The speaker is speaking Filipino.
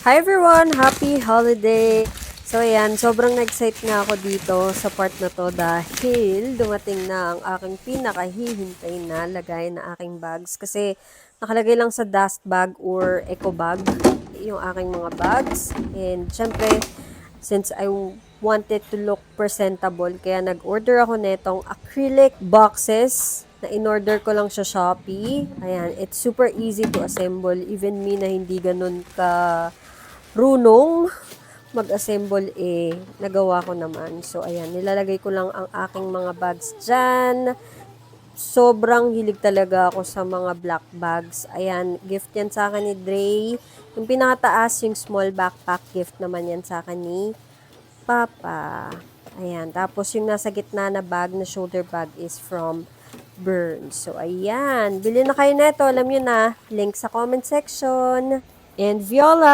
Hi everyone! Happy holiday! So ayan, sobrang na-excite nga ako dito sa part na to dahil dumating na ang aking pinakahihintay na lagay na aking bags. Kasi nakalagay lang sa dust bag or eco bag yung aking mga bags. And syempre, since I wanted to look presentable, kaya nag-order ako netong acrylic boxes na in-order ko lang sa Shopee. Ayan, it's super easy to assemble. Even me na hindi ganun ka runong mag-assemble, nagawa ko naman. So, ayan, nilalagay ko lang ang aking mga bags dyan. Sobrang hilig talaga ako sa mga black bags. Ayan, gift yan sa akin ni Dre. Yung pinakataas, yung small backpack, gift naman yan sa akin ni Papa. Ayan, tapos yung nasa gitna na bag, na shoulder bag, is from Burns. So, ayan, bili na kayo neto. Alam nyo na, link sa comment section. And Viola!